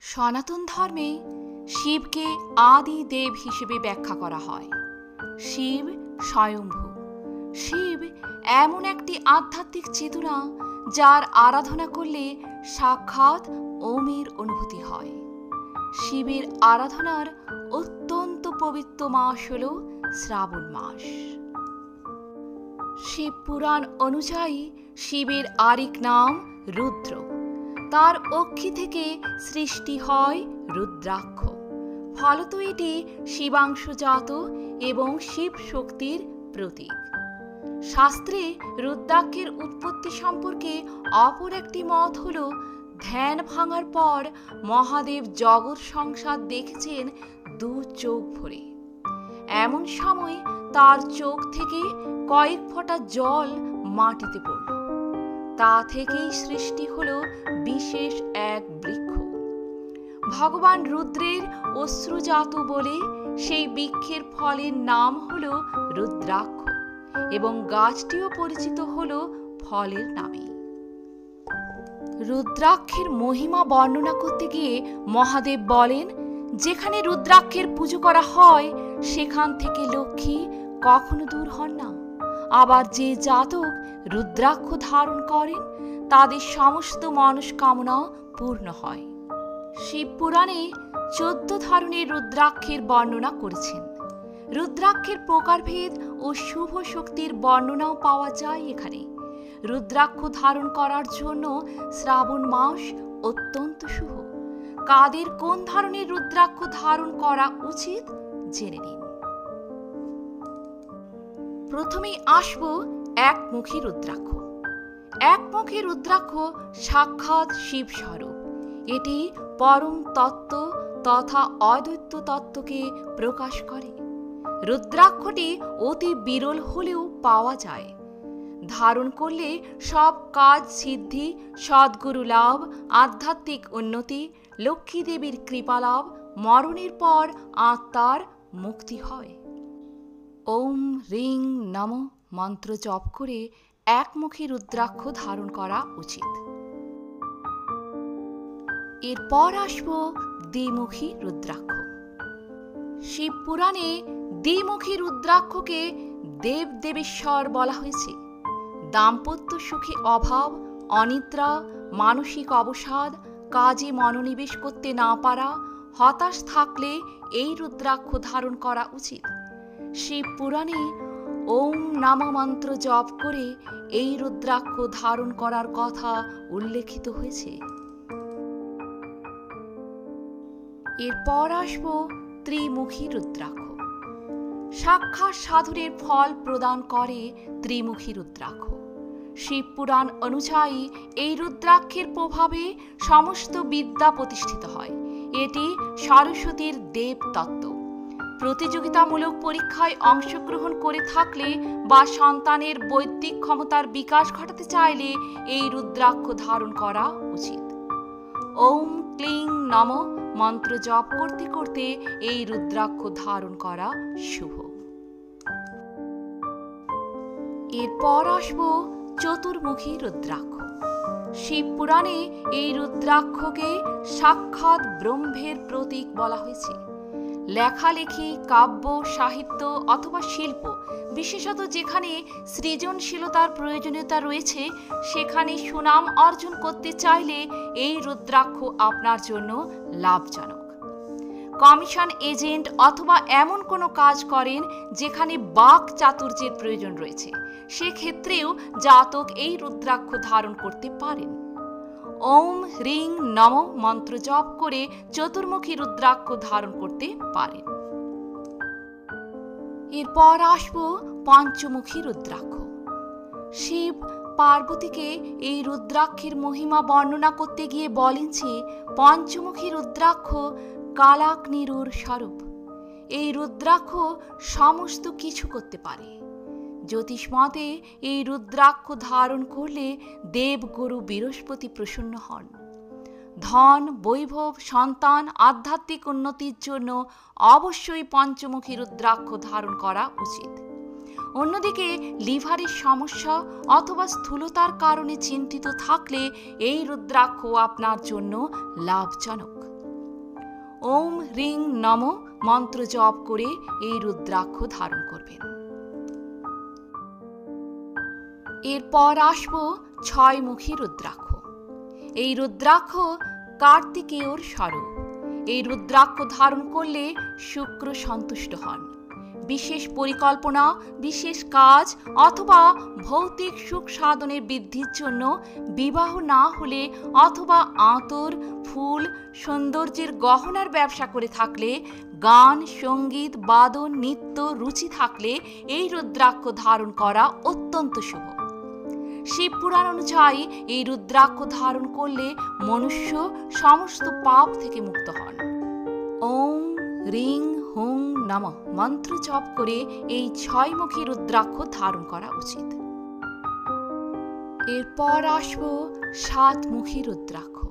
সনাতন ধর্মে শিবকে আদি দেব হিসেবে ব্যাখ্যা করা হয়। শিব স্বয়ম্ভু। শিব এমন একটি আধ্যাত্মিক চেতনা যার আরাধনা করলে সাক্ষাৎ ওমের অনুভূতি হয়। শিবের আরাধনার অত্যন্ত পবিত্র মাস হল শ্রাবণ মাস। শিব পুরাণ অনুযায়ী শিবের আরেক নাম রুদ্র। তার অক্ষি থেকে সৃষ্টি হয় রুদ্রাক্ষ। ফলত এটি শিবাংশজাত এবং শিব শক্তির প্রতীক। শাস্ত্রে রুদ্রাক্ষের উৎপত্তি সম্পর্কে অপর একটি মত হল, ধ্যান ভাঙার পর মহাদেব জগৎ সংসার দেখেছেন দু চোখ ভরে। এমন সময় তার চোখ থেকে কয়েক ফোঁটা জল মাটিতে পড়ল। তা থেকেই সৃষ্টি হল বিশেষ এক বৃক্ষ। ভগবান রুদ্রের অশ্রুজাত বলে সেই বৃক্ষের ফলের নাম হল রুদ্রাক্ষ এবং গাছটিও পরিচিত হল ফলের নামে। রুদ্রাক্ষের মহিমা বর্ণনা করতে গিয়ে মহাদেব বলেন, যেখানে রুদ্রাক্ষের পুজো করা হয় সেখান থেকে লক্ষ্মী কখনো দূর হন না। আবার যে জাতক রুদ্রাক্ষ ধারণ করেন তাদের সমস্ত মনস্কামনা পূর্ণ হয়। শিব পুরাণে 14 ধরনের রুদ্রাক্ষের বর্ণনা করেছেন। রুদ্রাক্ষের প্রকারভেদ ও শুভ শক্তির বর্ণনাও পাওয়া যায় এখানে। রুদ্রাক্ষ ধারণ করার জন্য শ্রাবণ মাস অত্যন্ত শুভ। কাদের কোন ধরনের রুদ্রাক্ষ ধারণ করা উচিত জেনে নিন। প্রথমেই আসব একমুখী রুদ্রাক্ষ। একমুখী রুদ্রাক্ষ সাক্ষাৎ শিব স্বরূপ। এটি পরম তত্ত্ব তথা অদ্বৈত তত্ত্বকে প্রকাশ করে। রুদ্রাক্ষটি অতি বিরল হলেও পাওয়া যায়। ধারণ করলে সব কাজ সিদ্ধি, সদ্গুরু লাভ, আধ্যাত্মিক উন্নতি, লক্ষ্মী দেবীর কৃপালাভ, মরণের পর আত্মার মুক্তি হয়। ওম রিং নমঃ মন্ত্র জপ করে একমুখী রুদ্রাক্ষ ধারণ করা উচিত। এরপর আসব দ্বিমুখী রুদ্রাক্ষ। শিব পুরাণে দ্বিমুখী রুদ্রাক্ষকে দেব দেবেশ্বর বলা হয়েছে। দাম্পত্য সুখে অভাব, অনিদ্রা, মানসিক অবসাদ, কাজে মনোনিবেশ করতে না পারা, হতাশ থাকলে এই রুদ্রাক্ষ ধারণ করা উচিত। শিব পুরাণে ওম নমঃ মন্ত্র জপ করে এই রুদ্রাক্ষ ধারণ করার কথা উল্লেখিত হয়েছে। এরপর আসব ত্রিমুখী রুদ্রাক্ষ। সাক্ষাৎ সাধনের ফল প্রদান করে ত্রিমুখী রুদ্রাক্ষ। শিব পুরাণ অনুযায়ী এই রুদ্রাক্ষের প্রভাবে সমস্ত বিদ্যা প্রতিষ্ঠিত হয়। এটি সরস্বতীর দেব তত্ত্ব। প্রতিযোগিতামূলক পরীক্ষায় অংশগ্রহণ করে থাকলে বা সন্তানের বৈদিক ক্ষমতার বিকাশ ঘটাতে চাইলে এই রুদ্রাক্ষ ধারণ করা উচিত। ওম ক্লিং নমঃ মন্ত্র জপ করতে করতে এই রুদ্রাক্ষ ধারণ করা শুভ। এরপর আসব চতুর্মুখী রুদ্রাক্ষ। শিব পুরাণে এই রুদ্রাক্ষকে সাক্ষাৎ ব্রহ্মের প্রতীক বলা হয়েছে। লেখালেখি, কাব্য, সাহিত্য অথবা শিল্প, বিশেষত যেখানে সৃজনশীলতার প্রয়োজনীয়তা রয়েছে সেখানে সুনাম অর্জন করতে চাইলে এই রুদ্রাক্ষ আপনার জন্য লাভজনক। কমিশন এজেন্ট অথবা এমন কোনো কাজ করেন যেখানে বাক চাতুর্যের প্রয়োজন রয়েছে, সেক্ষেত্রেও জাতক এই রুদ্রাক্ষ ধারণ করতে পারেন। ওম হ্রিং নমঃ মন্ত্র জপ করে চতুর্মুখী রুদ্রাক্ষ ধারণ করতে পারেন। এরপর আসব পঞ্চমুখী রুদ্রাক্ষ। শিব পার্বতীকে এই রুদ্রাক্ষের মহিমা বর্ণনা করতে গিয়ে বলেন যে পঞ্চমুখী রুদ্রাক্ষ কালাগ্নিরুর স্বরূপ। এই রুদ্রাক্ষ সমস্ত কিছু করতে পারে। জ্যোতিষমতে এই রুদ্রাক্ষ ধারণ করলে দেবগুরু বৃহস্পতি প্রসন্ন হন। ধন, বৈভব, সন্তান, আধ্যাত্মিক উন্নতির জন্য অবশ্যই পঞ্চমুখী রুদ্রাক্ষ ধারণ করা উচিত। অন্যদিকে লিভারের সমস্যা অথবা স্থূলতার কারণে চিন্তিত থাকলে এই রুদ্রাক্ষ আপনার জন্য লাভজনক। ওম হ্রিং নম মন্ত্র জপ করে এই রুদ্রাক্ষ ধারণ করবেন। এরপর আসব ছয়মুখী রুদ্রাক্ষ। এই রুদ্রাক্ষ কার্তিকেয়র স্বরূপ। এই রুদ্রাক্ষ ধারণ করলে শুক্র সন্তুষ্ট হন। বিশেষ পরিকল্পনা, বিশেষ কাজ অথবা ভৌতিক সুখ সাধনের বৃদ্ধির জন্য বিবাহ না হলে অথবা আতর, ফুল, সৌন্দর্যের গহনার ব্যবসা করে থাকলে, গান, সঙ্গীত, বাদন, নৃত্য রুচি থাকলে এই রুদ্রাক্ষ ধারণ করা অত্যন্ত শুভ। শিব পুরাণ অনুযায়ী এই রুদ্রাক্ষ ধারণ করলে মনুষ্য সমস্ত পাপ থেকে মুক্ত হন। ওম হ্রিং হুং নমঃ মন্ত্র জপ করে এই ছয়মুখী রুদ্রাক্ষ ধারণ করা উচিত। এরপর আসব সাতমুখী রুদ্রাক্ষ।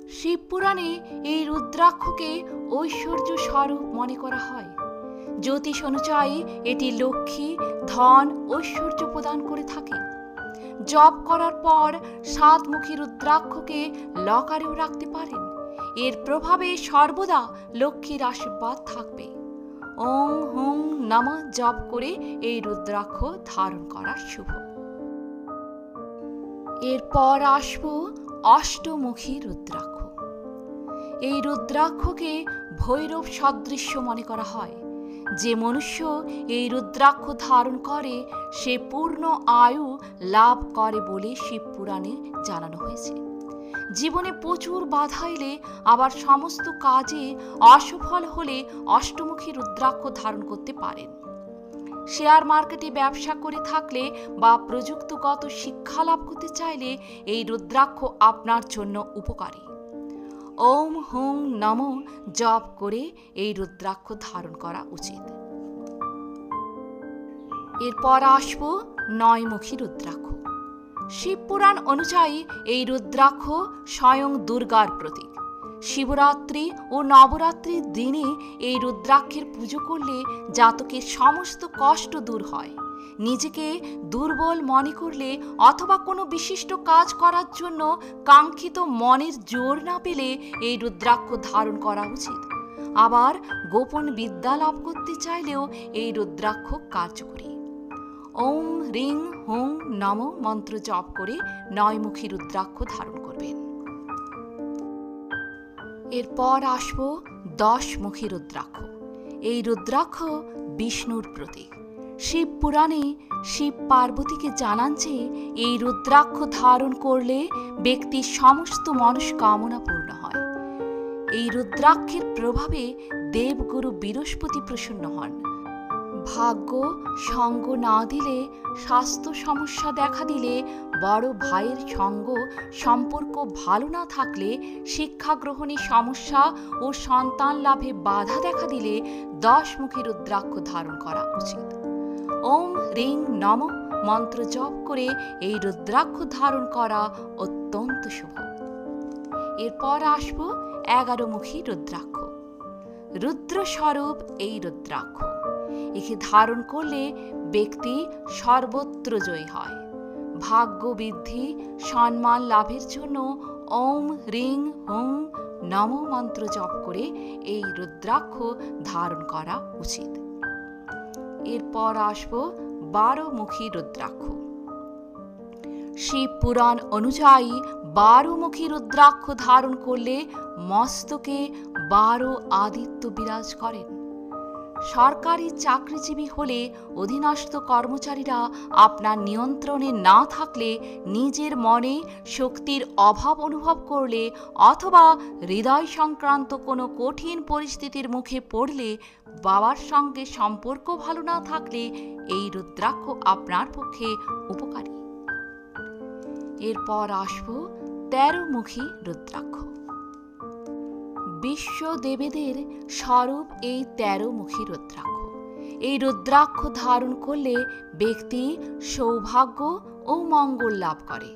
শিব পুরাণে এই রুদ্রাক্ষকে ঐশ্বর্য স্বরূপ মনে করা হয়। জ্যোতিষ অনুযায়ী এটি লক্ষ্মী, ধন, ঐশ্বর্য প্রদান করে থাকে। জপ করার পর সাতমুখী রুদ্রাক্ষকে লকারেও রাখতে পারেন। এর প্রভাবে সর্বদা লক্ষ্মীর আশীর্বাদ থাকবে। ওং হুং নমঃ জপ করে এই রুদ্রাক্ষ ধারণ করা শুভ। এরপর আসব অষ্টমুখী রুদ্রাক্ষ। এই রুদ্রাক্ষকে ভৈরব সদৃশ্য মনে করা হয়। যে মনুষ্য এই রুদ্রাক্ষ ধারণ করে সে পূর্ণ আয়ু লাভ করে বলে শিব পুরাণে জানানো হয়েছে। জীবনে প্রচুর বাধা এলে আবার সমস্ত কাজে অসফল হলে অষ্টমুখী রুদ্রাক্ষ ধারণ করতে পারেন। শেয়ার মার্কেটে ব্যবসা করে থাকলে বা প্রযুক্তিগত শিক্ষা লাভ করতে চাইলে এই রুদ্রাক্ষ আপনার জন্য উপকারী। ওম হুং নমঃ জপ করে এই রুদ্রাক্ষ ধারণ করা উচিত। এরপর আসব নয়মুখী রুদ্রাক্ষ। শিব পুরাণ অনুযায়ী এই রুদ্রাক্ষ স্বয়ং দুর্গার প্রতীক। শিবরাত্রি ও নবরাত্রির দিনে এই রুদ্রাক্ষের পুজো করলে জাতকের সমস্ত কষ্ট দূর হয়। নিজেকে দুর্বল মনে করলে অথবা কোনো বিশিষ্ট কাজ করার জন্য কাঙ্ক্ষিত মনের জোর না পেলে এই রুদ্রাক্ষ ধারণ করা উচিত। আবার গোপন বিদ্যা লাভ করতে চাইলেও এই রুদ্রাক্ষ কার্যকরী। ওম হ্রিং হুং নমঃ মন্ত্র জপ করে নয়মুখী রুদ্রাক্ষ ধারণ করবেন। এরপর আসব দশমুখী রুদ্রাক্ষ। এই রুদ্রাক্ষ বিষ্ণুর প্রতীক। শিব পুরাণে শিব পার্বতীকে জানান যে এই রুদ্রাক্ষ ধারণ করলে ব্যক্তির সমস্ত মনস্কামনা পূর্ণ হয়। এই রুদ্রাক্ষের প্রভাবে দেবগুরু বৃহস্পতি প্রসন্ন হন। ভাগ্য সঙ্গ না দিলে, স্বাস্থ্য সমস্যা দেখা দিলে, বড় ভাইয়ের সঙ্গ সম্পর্ক ভালো না থাকলে, শিক্ষা গ্রহণে সমস্যা ও সন্তান লাভে বাধা দেখা দিলে দশমুখী রুদ্রাক্ষ ধারণ করা উচিত। ওম হ্রিং নমঃ মন্ত্র জপ করে এই রুদ্রাক্ষ ধারণ করা অত্যন্ত শুভ। এরপর আসব 11মুখী রুদ্রাক্ষ। রুদ্র স্বরূপ এই রুদ্রাক্ষ। একে ধারণ করলে ব্যক্তি সর্বত্র জয়ী হয়। ভাগ্য বৃদ্ধি, সম্মান লাভের জন্য ওম হ্রিং হুং নমঃ মন্ত্র জপ করে এই রুদ্রাক্ষ ধারণ করা উচিত। এরপর আসব 12মুখী রুদ্রাক্ষ। শিব পুরাণ অনুযায়ী 12মুখী রুদ্রাক্ষ ধারণ করলে মস্তকে 12 আদিত্য বিরাজ করেন। সরকারি চাকরিজীবী হলে অধীনস্থ কর্মচারীরা আপনার নিয়ন্ত্রণে না থাকলে, নিজের মনে শক্তির অভাব অনুভব করলে অথবা হৃদয় সংক্রান্ত কোনো কঠিন পরিস্থিতির মুখে পড়লে, বাবার সঙ্গে সম্পর্ক ভালো না থাকলে এই রুদ্রাক্ষ আপনার পক্ষে উপকারী। এরপর আসব 13মুখী রুদ্রাক্ষ। বিশ্ব দেবীদের স্বরূপ এই 13মুখী রুদ্রাক্ষ। এই রুদ্রাক্ষ ধারণ করলে ব্যক্তি সৌভাগ্য ও মঙ্গল লাভ করে।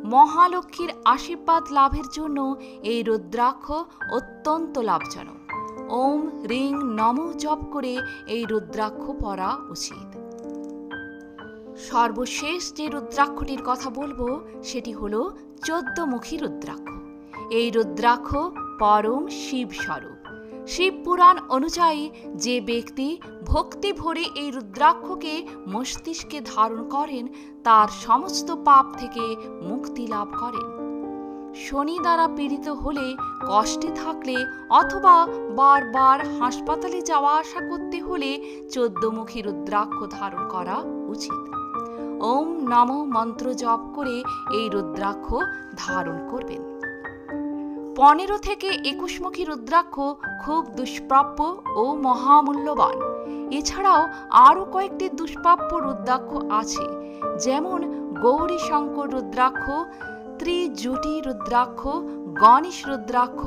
মহালক্ষ্মীর আশীর্বাদ লাভের জন্য এই রুদ্রাক্ষ অত্যন্ত লাভজনক। ওম হ্রিং নমঃ জপ করে এই রুদ্রাক্ষ পরা উচিত। সর্বশেষ যে রুদ্রাক্ষটির কথা বলবো সেটি হলো 14মুখী রুদ্রাক্ষ। এই রুদ্রাক্ষ পরম শিব স্বরূপ। শিব পুরাণ অনুযায়ী যে ব্যক্তি ভক্তি ভরে এই রুদ্রাক্ষকে মস্তিষ্কে ধারণ করেন তার সমস্ত পাপ থেকে মুক্তি লাভ করেন। শনি দ্বারা পীড়িত হলে, কষ্টে থাকলে অথবা বারবার হাসপাতালে যাওয়া আসা করতে হলে 14মুখী রুদ্রাক্ষ ধারণ করা উচিত। ওম নমঃ মন্ত্র জপ করে এই রুদ্রাক্ষ ধারণ করবেন। 15 থেকে 21মুখী রুদ্রাক্ষ খুব দুষ্প্রাপ্য ও মহামূল্যবান। এছাড়াও আরও কয়েকটি দুষ্প্রাপ্য রুদ্রাক্ষ আছে, যেমন গৌরী শঙ্কর রুদ্রাক্ষ, ত্রিজুটি রুদ্রাক্ষ, গণেশ রুদ্রাক্ষ,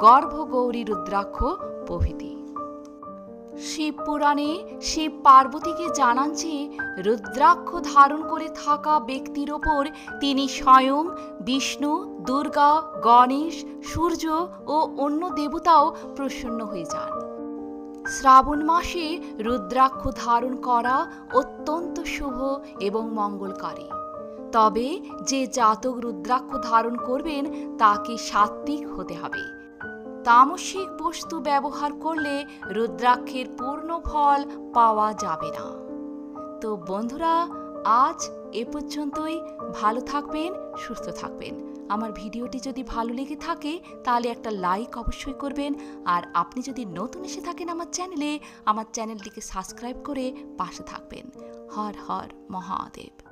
গর্ভগৌরী রুদ্রাক্ষ প্রভৃতি। শিব পুরাণে শিব পার্বতীকে জানান যে রুদ্রাক্ষ ধারণ করে থাকা ব্যক্তির ওপর তিনি স্বয়ং বিষ্ণু, দুর্গা, গণেশ, সূর্য ও অন্য দেবতাও প্রসন্ন হয়ে যান। শ্রাবণ মাসে রুদ্রাক্ষ ধারণ করা অত্যন্ত শুভ এবং মঙ্গলকারী। তবে যে জাতক রুদ্রাক্ষ ধারণ করবেন তাকে সাত্ত্বিক হতে হবে। তামসিক বস্তু ব্যবহার করলে রুদ্রাক্ষের পূর্ণ ফল পাওয়া যাবে না। তো বন্ধুরা, আজ এ পর্যন্তই। ভালো থাকবেন, সুস্থ থাকবেন। আমার ভিডিওটি যদি ভালো লেগে থাকে তাহলে একটা লাইক অবশ্যই করবেন। আর আপনি যদি নতুন এসে থাকেন আমার চ্যানেলটিকে সাবস্ক্রাইব করে পাশে থাকবেন। হর হর মহাদেব।